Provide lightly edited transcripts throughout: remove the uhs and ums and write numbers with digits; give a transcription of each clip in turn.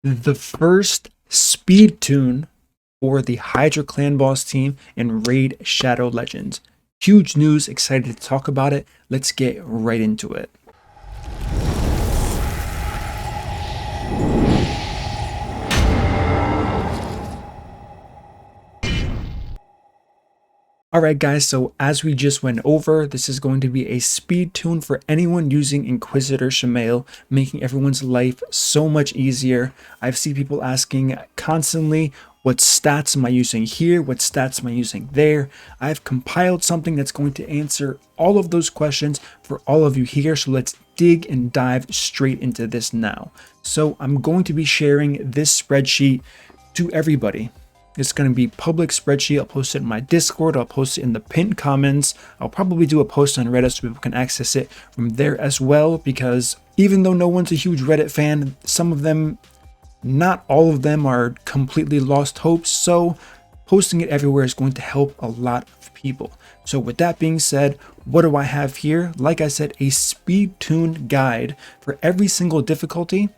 the first speed tune for the Hydra Clan Boss team in Raid Shadow Legends. Huge news, excited to talk about it. Let's get right into it. Alright guys, so as we just went over, this is going to be a speed tune for anyone using Inquisitor Shamael, making everyone's life so much easier. I've seen people asking constantly, what stats am I using here? What stats am I using there? I've compiled something that's going to answer all of those questions for all of you here, so let's dig and dive straight into this now. So I'm going to be sharing this spreadsheet to everybody. It's going to be public spreadsheet. I'll post it in my Discord. I'll post it in the pinned comments. I'll probably do a post on Reddit so people can access it from there as well, because even though no one's a huge Reddit fan, some of them, not all of them, are completely lost hope. So posting it everywhere is going to help a lot of people. So with that being said, what do I have here? Like I said, a speed tune guide for every single difficulty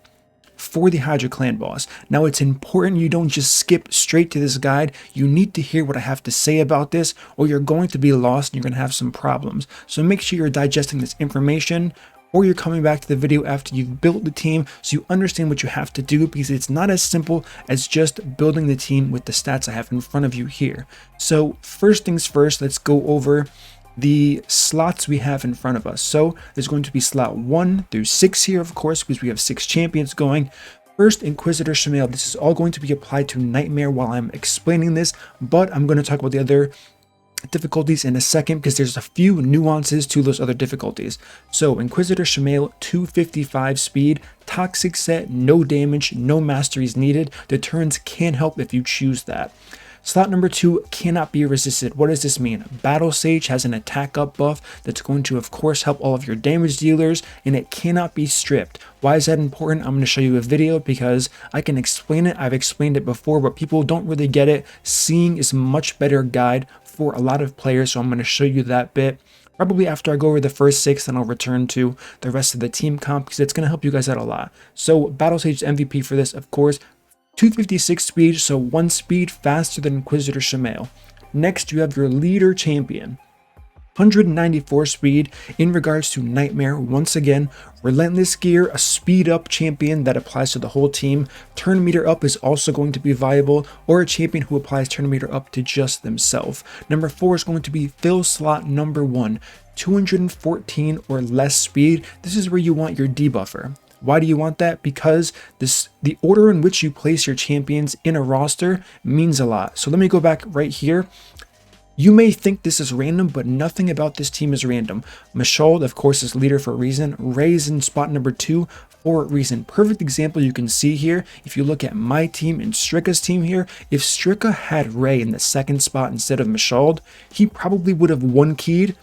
for the Hydra Clan Boss. Now it's important you don't just skip straight to this guide. You need to hear what I have to say about this, or you're going to be lost and you're going to have some problems. So make sure you're digesting this information, or you're coming back to the video after you've built the team so you understand what you have to do, because it's not as simple as just building the team with the stats I have in front of you here. So first things first, let's go over the slots we have in front of us. So there's going to be slot 1 through 6 here, of course, because we have 6 champions going. First, Inquisitor Shamael. This is all going to be applied to Nightmare while I'm explaining this, but I'm going to talk about the other difficulties in a second because there's a few nuances to those other difficulties. So Inquisitor Shamael, 255 speed, toxic set, no damage, no masteries needed. Deterrence can help if you choose that. Slot number 2 cannot be resisted. What does this mean? Battle Sage has an attack up buff that's going to, of course, help all of your damage dealers, and it cannot be stripped. Why is that important? I'm going to show you a video because I can explain it. I've explained it before, but people don't really get it. Seeing is a much better guide for a lot of players, so I'm going to show you that bit. Probably after I go over the first 6, then I'll return to the rest of the team comp because it's going to help you guys out a lot. So Battle Sage MVP for this, of course. 256 speed, so 1 speed faster than Inquisitor Shamael. Next, you have your leader champion. 194 speed in regards to Nightmare. Once again, Relentless Gear, a speed up champion that applies to the whole team. Turn meter up is also going to be viable, or a champion who applies turn meter up to just themselves. Number 4 is going to be fill slot number 1. 214 or less speed. This is where you want your debuffer. Why do you want that? Because the order in which you place your champions in a roster means a lot. So let me go back right here. You may think this is random, but nothing about this team is random. Mashold, of course, is leader for a reason. Ray's in spot number 2 for a reason. Perfect example you can see here. If you look at my team and Strika's team here, if Strika had Ray in the 2nd spot instead of Mashold, he probably would have 1-keyed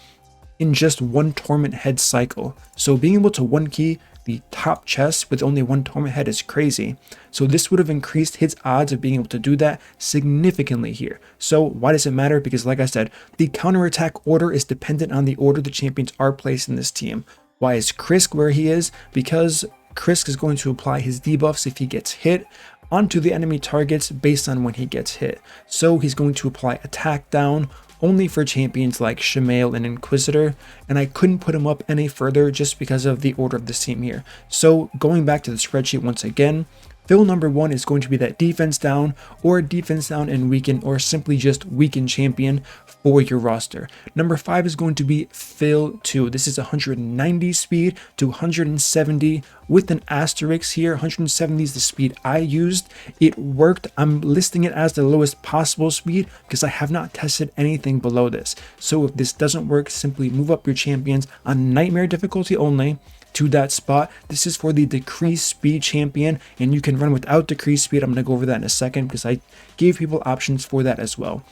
in just 1 Torment Head cycle. So being able to 1-key the top chest with only 1 Torment Head is crazy. So this would have increased his odds of being able to do that significantly here. So why does it matter? Because like I said, the counterattack order is dependent on the order the champions are placed in this team. Why is Krisk where he is? Because Krisk is going to apply his debuffs if he gets hit onto the enemy targets based on when he gets hit. So he's going to apply attack down only for champions like Shamael and Inquisitor, and I couldn't put him up any further just because of the order of this team here. So going back to the spreadsheet once again, fill number 1 is going to be that defense down, or defense down and weaken, or simply just weaken champion for your roster. Number 5 is going to be fill 2. This is 190 speed to 170 with an asterisk here. 170 is the speed I used. It worked. I'm listing it as the lowest possible speed because I have not tested anything below this. So if this doesn't work, simply move up your champions on Nightmare difficulty only to that spot. This is for the decreased speed champion, and you can run without decreased speed. I'm going to go over that in a second because I gave people options for that as well.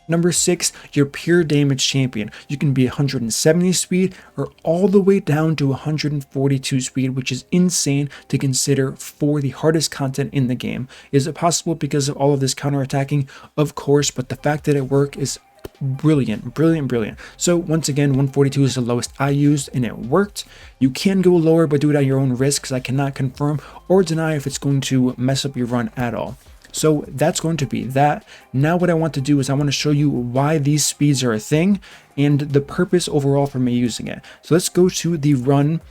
Number 6, your pure damage champion. You can be 170 speed or all the way down to 142 speed, which is insane to consider for the hardest content in the game. Is it possible because of all of this counterattacking? Of course, but the fact that it works is brilliant, brilliant, brilliant. So once again, 142 is the lowest I used and it worked. You can go lower, but do it at your own risk because I cannot confirm or deny if it's going to mess up your run at all. So that's going to be that. Now what I want to do is I want to show you why these speeds are a thing and the purpose overall for me using it. So let's go to the run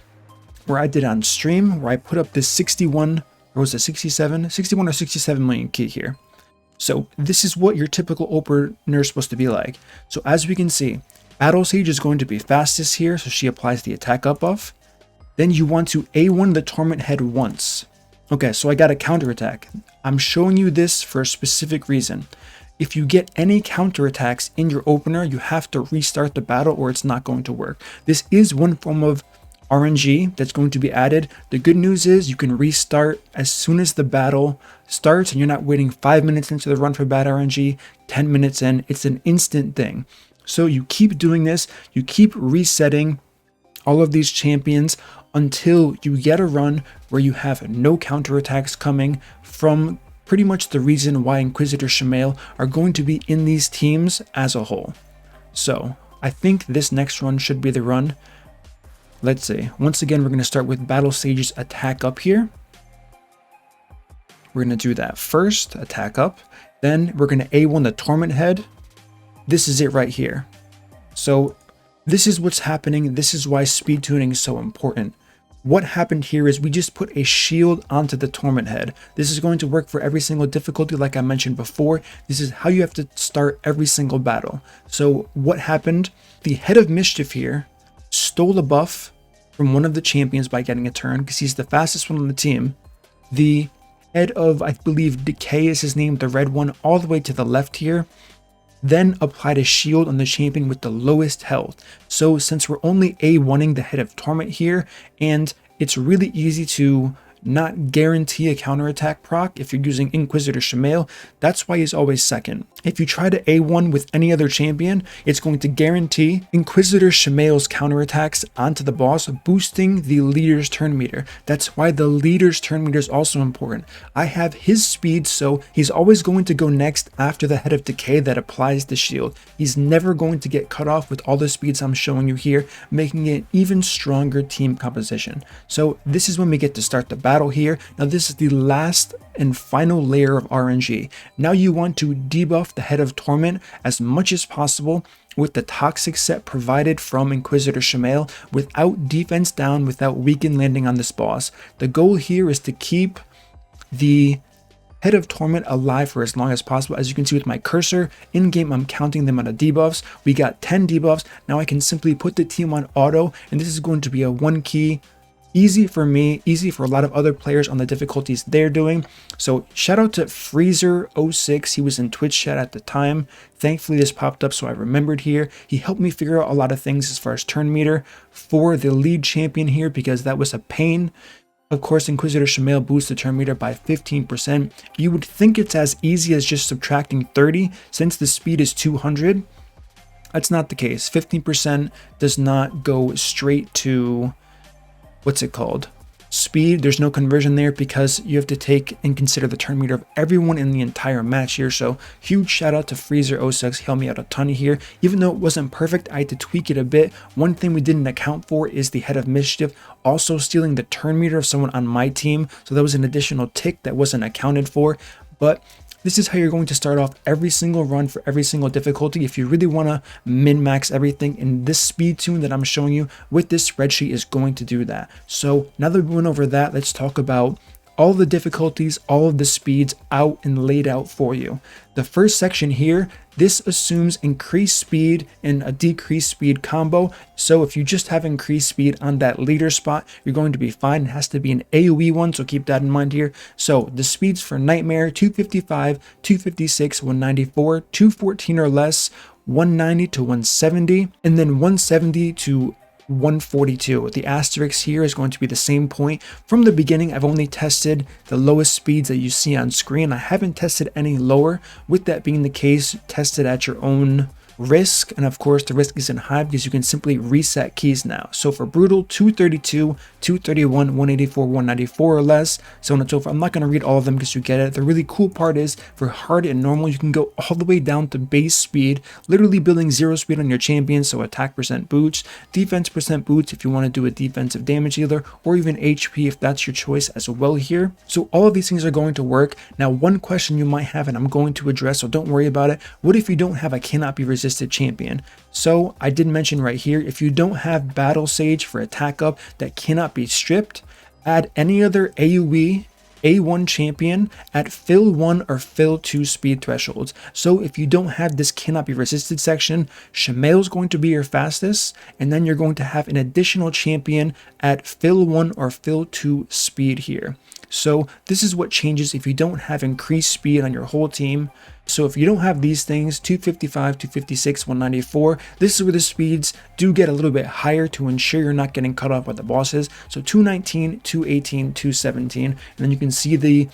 where I did on stream, where I put up this 61, or was it 61 or 67 million key here. So this is what your typical opener is supposed to be like. So as we can see, Battle Sage is going to be fastest here, so she applies the attack up buff. Then you want to A1 the Torment Head once. Okay, so I got a counterattack. I'm showing you this for a specific reason. If you get any counterattacks in your opener, you have to restart the battle or it's not going to work. This is one form of RNG that's going to be added. The good news is you can restart as soon as the battle starts and you're not waiting 5 minutes into the run for bad RNG, 10 minutes in. It's an instant thing. So you keep doing this, you keep resetting all of these champions until you get a run where you have no counterattacks coming from pretty much the reason why Inquisitor Shamael are going to be in these teams as a whole. So I think this next run should be the run. Let's see. Once again, we're going to start with Battle Sage's attack up here. We're going to do that first, attack up. Then we're going to A1 the Torment Head. This is it right here. So this is what's happening. This is why speed tuning is so important. What happened here is we just put a shield onto the Torment Head. This is going to work for every single difficulty like I mentioned before. This is how you have to start every single battle. So what happened? The Head of Mischief here stole a buff from one of the champions by getting a turn because he's the fastest one on the team. The Head of, I believe, Decay is his name, the red one, all the way to the left here. Then applied a shield on the champion with the lowest health. So since we're only A1ing the Head of Torment here, and it's really easy to not guarantee a counterattack proc if you're using Inquisitor Shamael, that's why he's always second. If you try to A1 with any other champion, it's going to guarantee Inquisitor Shamael's counterattacks onto the boss, boosting the leader's turn meter. That's why the leader's turn meter is also important. I have his speed, so he's always going to go next after the Head of Decay that applies the shield. He's never going to get cut off with all the speeds I'm showing you here, making it even stronger team composition. So this is when we get to start the battle here. Now this is the last and final layer of RNG. Now you want to debuff the Head of Torment as much as possible with the toxic set provided from Inquisitor Shamael without defense down, without weaken landing on this boss. The goal here is to keep the Head of Torment alive for as long as possible. As you can see with my cursor, in game I'm counting the amount of debuffs. We got 10 debuffs. Now I can simply put the team on auto, and this is going to be a 1 key. Easy for me, easy for a lot of other players on the difficulties they're doing. So shout out to Freezer06. He was in Twitch chat at the time. Thankfully this popped up so I remembered here. He helped me figure out a lot of things as far as turn meter for the lead champion here because that was a pain. Of course, Inquisitor Shamael boosts the turn meter by 15%. You would think it's as easy as just subtracting 30 since the speed is 200. That's not the case. 15% does not go straight to what's it called? Speed. There's no conversion there because you have to take and consider the turn meter of everyone in the entire match here. So huge shout out to Freezer06. He helped me out a ton here. Even though it wasn't perfect, I had to tweak it a bit. One thing we didn't account for is the Head of Mischief also stealing the turn meter of someone on my team. So that was an additional tick that wasn't accounted for. But this is how you're going to start off every single run for every single difficulty. If you really want to min-max everything, and this speed tune that I'm showing you with this spreadsheet is going to do that. So now that we went over that, let's talk about all the difficulties, all of the speeds out and laid out for you. The first section here, this assumes increased speed and a decreased speed combo. So if you just have increased speed on that leader spot, you're going to be fine. It has to be an AoE one, so keep that in mind here. So the speeds for Nightmare, 255, 256, 194, 214 or less, 190 to 170, and then 170 to 142. The asterisk here is going to be the same point. From the beginning, I've only tested the lowest speeds that you see on screen. I haven't tested any lower. With that being the case, test it at your own risk, and of course the risk isn't high because you can simply reset keys now. So for brutal, 232, 231, 184, 194 or less, so on and so forth. I'm not going to read all of them because you get it. The really cool part is for hard and normal, you can go all the way down to base speed, literally building 0 speed on your champion, so attack percent boots, defense percent boots if you want to do a defensive damage dealer, or even HP if that's your choice as well here. So all of these things are going to work. Now one question you might have, and I'm going to address, so don't worry about it. What if you don't have a cannot be resisted champion? So I did mention right here, if you don't have Battle Sage for attack up that cannot be stripped, add any other AoE A1 champion at fill 1 or fill 2 speed thresholds. So if you don't have this cannot be resisted section, Shamael is going to be your fastest, and then you're going to have an additional champion at fill 1 or fill 2 speed here. So this is what changes if you don't have increased speed on your whole team. So if you don't have these things, 255, 256, 194, this is where the speeds do get a little bit higher to ensure you're not getting cut off by the bosses. So 219, 218, 217, and then you can see the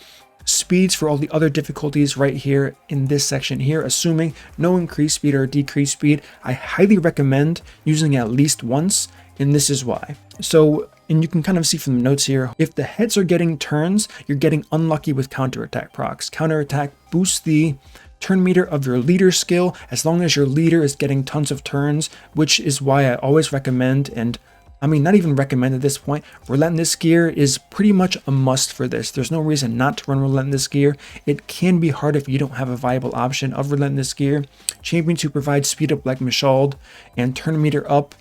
speeds for all the other difficulties right here in this section here, assuming no increased speed or decreased speed. I highly recommend using at least once, and this is why. So, and you can kind of see from the notes here, if the heads are getting turns, you're getting unlucky with counterattack procs. Counterattack boosts the turn meter of your leader skill as long as your leader is getting tons of turns, which is why I always recommend, and I mean not even recommend at this point, Relentless Gear is pretty much a must for this. There's no reason not to run Relentless Gear. It can be hard if you don't have a viable option of Relentless Gear. Champions who provide speed up like Mashald and turn meter up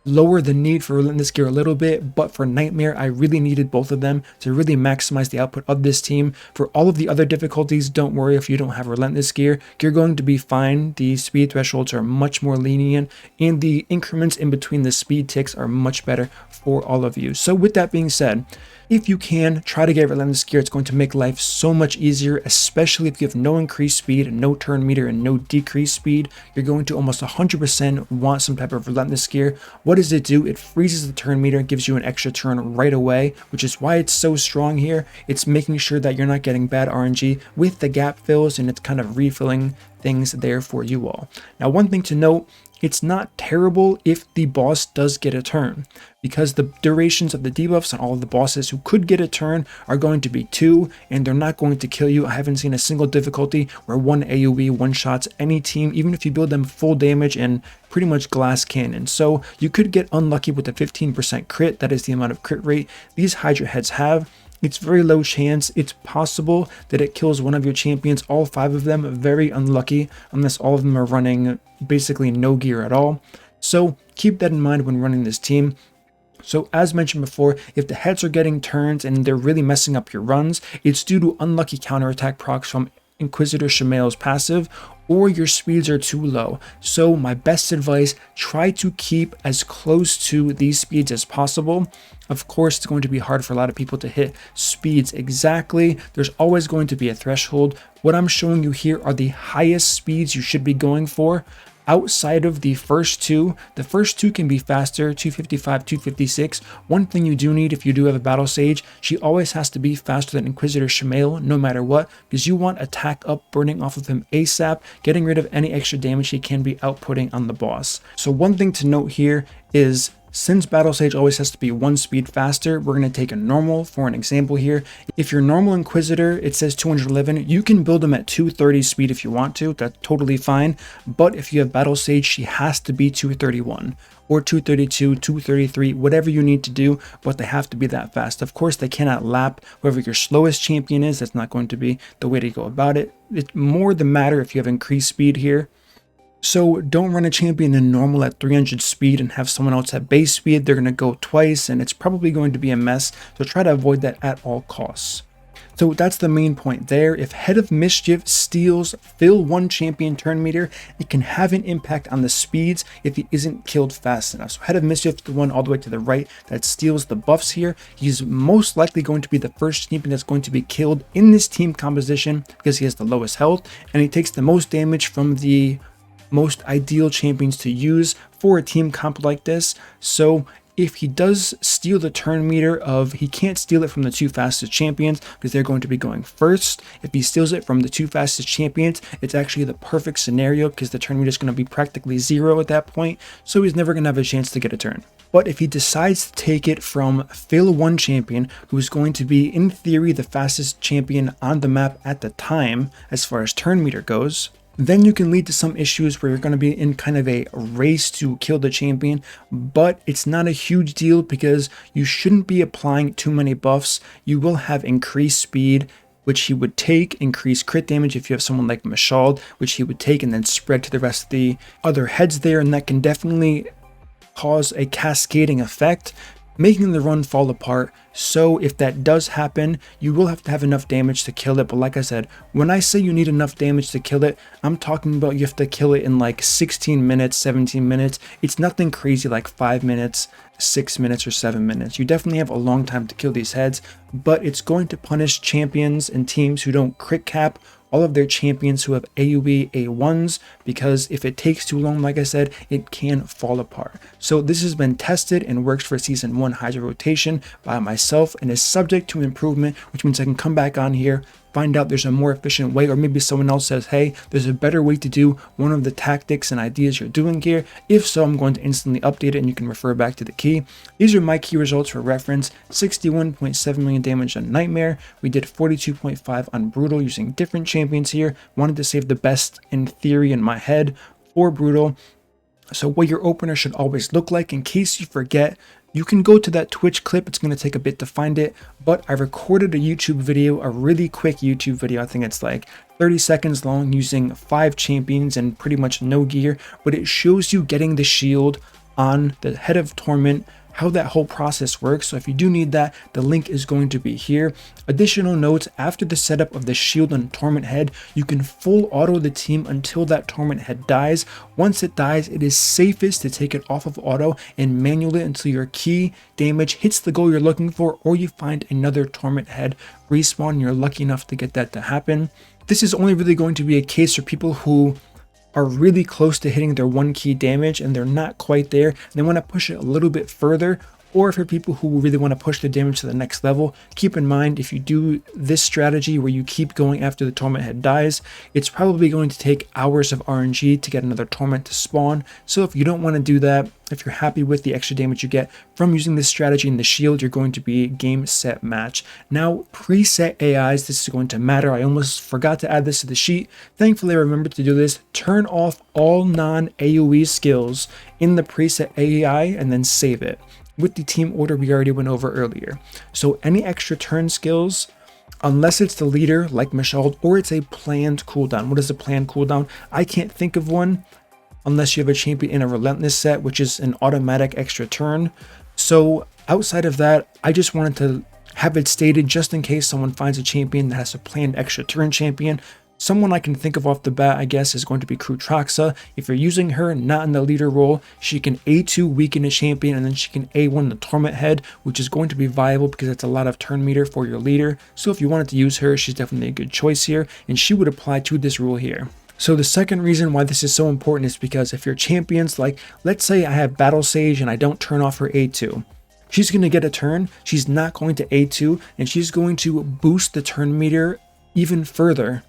lower the need for Relentless Gear a little bit, but for Nightmare, I really needed both of them to really maximize the output of this team. For all of the other difficulties, don't worry if you don't have Relentless Gear, you're going to be fine. The speed thresholds are much more lenient, and the increments in between the speed ticks are much better for all of you. So with that being said, if you can, try to get Relentless Gear. It's going to make life so much easier, especially if you have no increased speed, no turn meter, and no decreased speed. You're going to almost 100% want some type of Relentless Gear. What does it do? It freezes the turn meter, gives you an extra turn right away, which is why it's so strong here. It's making sure that you're not getting bad RNG with the gap fills, and it's kind of refilling things there for you all. Now, one thing to note, it's not terrible if the boss does get a turn, because the durations of the debuffs on all of the bosses who could get a turn are going to be 2, and they're not going to kill you. I haven't seen a single difficulty where one AoE one-shots any team, even if you build them full damage and pretty much glass cannon. So you could get unlucky with a 15% crit. That is the amount of crit rate these Hydra heads have. It's very low chance. It's possible that it kills one of your champions, all 5 of them. Very unlucky unless all of them are running basically no gear at all. So keep that in mind when running this team. So as mentioned before, if the heads are getting turns and they're really messing up your runs, it's due to unlucky counterattack procs from Inquisitor Shamael's passive, or your speeds are too low. So my best advice, try to keep as close to these speeds as possible. Of course, it's going to be hard for a lot of people to hit speeds exactly. There's always going to be a threshold. What I'm showing you here are the highest speeds you should be going for. Outside of the first two can be faster, 255, 256. One thing you do need if you do have a Battle Sage, she always has to be faster than Inquisitor Shamael, no matter what, because you want attack up, burning off of him ASAP, getting rid of any extra damage he can be outputting on the boss. So one thing to note here is, since Battle Sage always has to be 1 speed faster, we're going to take a normal for an example here. If your normal Inquisitor, it says 211, you can build them at 230 speed if you want to. That's totally fine. But if you have Battle Sage, she has to be 231 or 232, 233, whatever you need to do, but they have to be that fast. Of course, they cannot lap whoever your slowest champion is. That's not going to be the way to go about it. It's more the matter if you have increased speed here. So don't run a champion in normal at 300 speed and have someone else at base speed. They're going to go twice and it's probably going to be a mess. So try to avoid that at all costs. So that's the main point there. If Head of Mischief steals fill 1 champion turn meter, it can have an impact on the speeds if he isn't killed fast enough. So Head of Mischief is the one all the way to the right that steals the buffs here. He's most likely going to be the first champion that's going to be killed in this team composition because he has the lowest health and he takes the most damage from the most ideal champions to use for a team comp like this. So if he does steal the turn meter of, he can't steal it from the 2 fastest champions because they're going to be going first. If he steals it from the 2 fastest champions, it's actually the perfect scenario because the turn meter is going to be practically 0 at that point, so he's never going to have a chance to get a turn. But if he decides to take it from Fail 1 champion, who is going to be, in theory, the fastest champion on the map at the time, as far as turn meter goes, then you can lead to some issues where you're going to be in kind of a race to kill the champion, but it's not a huge deal because you shouldn't be applying too many buffs. You will have increased speed, which he would take, increase crit damage if you have someone like Mashald, which he would take and then spread to the rest of the other heads there, and that can definitely cause a cascading effect, making the run fall apart. So if that does happen, you will have to have enough damage to kill it. But like I said, when I say you need enough damage to kill it, I'm talking about you have to kill it in like 16 minutes, 17 minutes. It's nothing crazy like 5 minutes, 6 minutes, or 7 minutes. You definitely have a long time to kill these heads, but it's going to punish champions and teams who don't crit cap all of their champions who have AoE A1s, because if it takes too long, like I said, it can fall apart. So this has been tested and works for Season 1 Hydra rotation by myself and is subject to improvement, which means I can come back on here, find out there's a more efficient way, or maybe someone else says, hey, there's a better way to do one of the tactics and ideas you're doing here. If so, I'm going to instantly update it and you can refer back to the key. These are my key results for reference: 61.7 million damage on Nightmare. We did 42.5 on Brutal using different champions here. Wanted to save the best in theory in my head for Brutal. So what your opener should always look like, in case you forget, you can go to that Twitch clip. It's going to take a bit to find it, but I recorded a YouTube video, a really quick YouTube video. I think it's like 30 seconds long, using 5 champions and pretty much no gear, but it shows you getting the shield on the head of Torment, how that whole process works. So if you do need that, the link is going to be here. Additional notes: after the setup of the shield on Torment head, you can full auto the team until that Torment head dies. Once it dies, it is safest to take it off of auto and manual it until your key damage hits the goal you're looking for, or you find another Torment head respawn and you're lucky enough to get that to happen. This is only really going to be a case for people who are really close to hitting their 1 key damage and they're not quite there, and they want to push it a little bit further, or for people who really want to push the damage to the next level. Keep in mind, if you do this strategy where you keep going after the Torment head dies, it's probably going to take hours of RNG to get another Torment to spawn. So if you don't want to do that, if you're happy with the extra damage you get from using this strategy in the shield, you're going to be game, set, match. Now, preset AIs, this is going to matter. I almost forgot to add this to the sheet. Thankfully, I remembered to do this. Turn off all non-AoE skills in the preset AI and then save it with the team order we already went over earlier. So any extra turn skills, unless it's the leader like Mashald, or it's a planned cooldown. What is a planned cooldown? I can't think of one unless you have a champion in a Relentless set, which is an automatic extra turn. So outside of that, I just wanted to have it stated just in case someone finds a champion that has a planned extra turn champion. Someone I can think of off the bat, I guess, is going to be Krutraxa. If you're using her not in the leader role, she can A2 weaken a champion, and then she can A1 the Torment head, which is going to be viable because it's a lot of turn meter for your leader. So if you wanted to use her, she's definitely a good choice here, and she would apply to this rule here. So the second reason why this is so important is because if your champions, like, let's say I have Battle Sage and I don't turn off her A2. She's going to get a turn, she's not going to A2, and she's going to boost the turn meter even further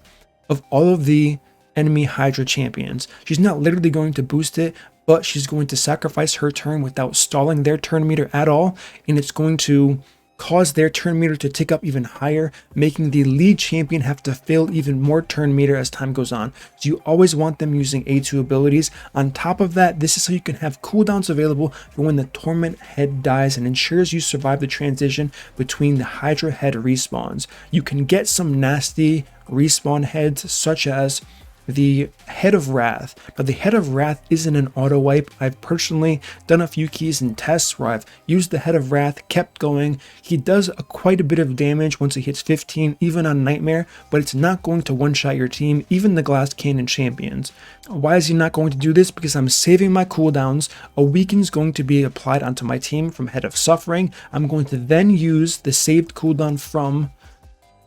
of all of the enemy Hydra champions. She's not literally going to boost it, but she's going to sacrifice her turn without stalling their turn meter at all, and it's going to cause their turn meter to tick up even higher, making the lead champion have to fill even more turn meter as time goes on. So you always want them using A2 abilities. On top of that, this is so you can have cooldowns available for when the Torment head dies and ensures you survive the transition between the Hydra head respawns. You can get some nasty respawn heads, such as the Head of Wrath. Now, the Head of Wrath isn't an auto wipe. I've personally done a few keys and tests where I've used the Head of Wrath, kept going. He does quite a bit of damage once he hits 15, even on Nightmare, but it's not going to one-shot your team, even the Glass Cannon champions. Why is he not going to do this? Because I'm saving my cooldowns. A weaken is going to be applied onto my team from Head of Suffering. I'm going to then use the saved cooldown from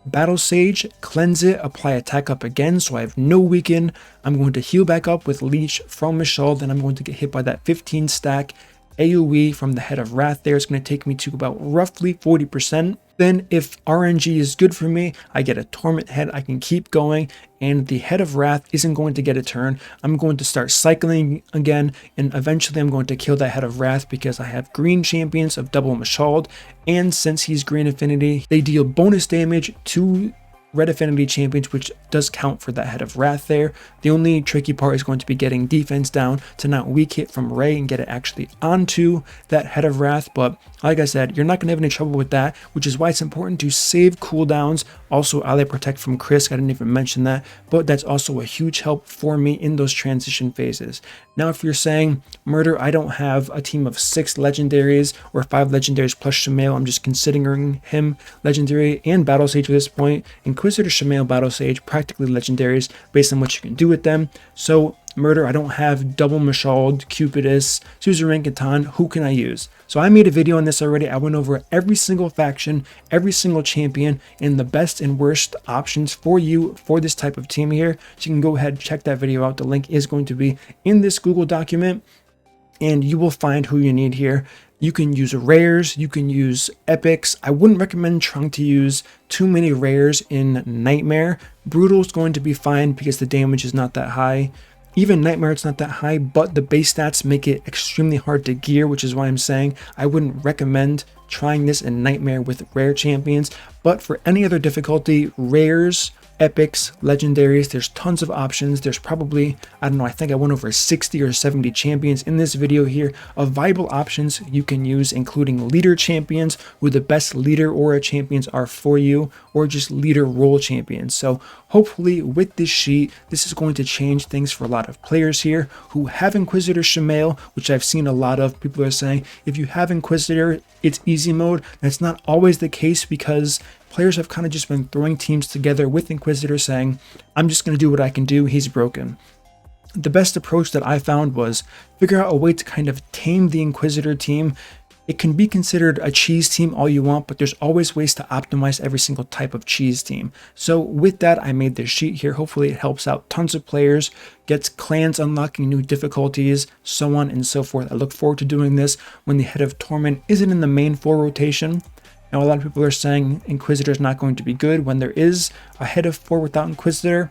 Battle Sage, cleanse it, apply attack up again, so I have no weaken. I'm going to heal back up with Leech from Mashald, then I'm going to get hit by that 15 stack, AoE from the Head of Wrath there is going to take me to about roughly 40%. Then if RNG is good for me, I get a Torment Head, I can keep going, and the Head of Wrath isn't going to get a turn. I'm going to start cycling again, and eventually I'm going to kill that Head of Wrath because I have green champions of Double Mashald, and since he's green affinity, they deal bonus damage to red affinity champions, which does count for that Head of Wrath there. The only tricky part is going to be getting defense down to not weak hit from Ray and get it actually onto that Head of Wrath, but like I said, you're not going to have any trouble with that, which is why it's important to save cooldowns. Also, ally protect from Krisk, I didn't even mention that, but that's also a huge help for me in those transition phases. Now, if you're saying, Murder, I don't have a team of 6 legendaries or 5 legendaries plus Shamael, I'm just considering him legendary and Battle Sage at this point. Inquisitor Shamael, Battle Sage, practically legendaries based on what you can do with them. So Murder, I don't have Double Mashald, Cupidus, MurderInc, and Tan. Who can I use? So I made a video on this already. I went over every single faction, every single champion, and the best and worst options for you for this type of team here. So you can go ahead and check that video out. The link is going to be in this Google document, and you will find who you need here. You can use rares, you can use epics. I wouldn't recommend trying to use too many rares in Nightmare. Brutal is going to be fine because the damage is not that high. Even Nightmare, it's not that high, but the base stats make it extremely hard to gear, which is why I'm saying I wouldn't recommend trying this in Nightmare with rare champions. But for any other difficulty, rares, epics, legendaries, there's tons of options. There's probably, I don't know, I think I went over 60 or 70 champions in this video here of viable options you can use, including leader champions, who the best leader aura champions are for you, or just leader role champions. So hopefully with this sheet, this is going to change things for a lot of players here who have Inquisitor Shamael, which I've seen a lot of people are saying, if you have Inquisitor, it's easy mode. That's not always the case because players have kind of just been throwing teams together with Inquisitor saying, I'm just going to do what I can do, he's broken. The best approach that I found was figure out a way to kind of tame the Inquisitor team. It can be considered a cheese team all you want, but there's always ways to optimize every single type of cheese team. So with that, I made this sheet here. Hopefully it helps out tons of players, gets clans unlocking new difficulties, so on and so forth. I look forward to doing this when the Head of Torment isn't in the main 4 rotation. Now, a lot of people are saying Inquisitor is not going to be good when there is a Head of 4 without Inquisitor.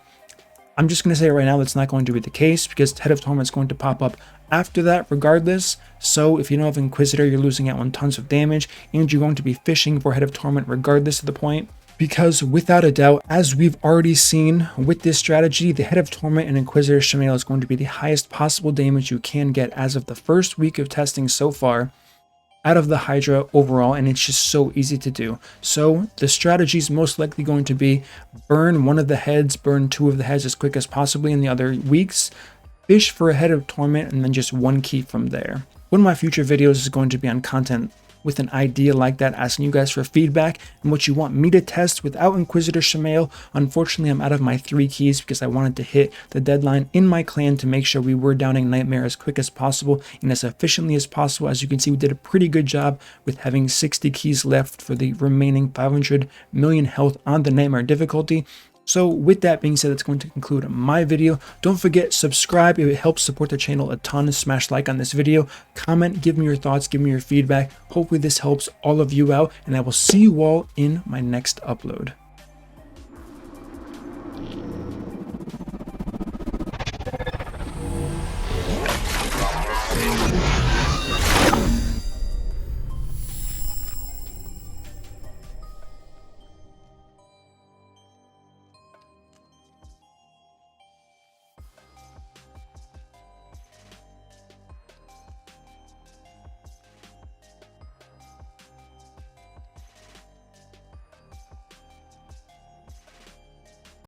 I'm just going to say right now that's not going to be the case because Head of Torment is going to pop up after that regardless. So if you don't have Inquisitor, you're losing out on tons of damage and you're going to be fishing for Head of Torment regardless of the point. Because without a doubt, as we've already seen with this strategy, the Head of Torment and Inquisitor Shamael is going to be the highest possible damage you can get as of the first week of testing so far out of the Hydra overall, and it's just so easy to do. So the strategy is most likely going to be burn one of the heads, burn 2 of the heads as quick as possibly in the other weeks, fish for a Head of Torment, and then just 1 key from there. One of my future videos is going to be on content with an idea like that, asking you guys for feedback and what you want me to test without Inquisitor Shamael. Unfortunately, I'm out of my 3 keys because I wanted to hit the deadline in my clan to make sure we were downing Nightmare as quick as possible and as efficiently as possible. As you can see, we did a pretty good job with having 60 keys left for the remaining 500 million health on the Nightmare difficulty. So with that being said, that's going to conclude my video. Don't forget, subscribe. It helps support the channel a ton. Smash like on this video, comment, give me your thoughts, give me your feedback. Hopefully this helps all of you out, and I will see you all in my next upload.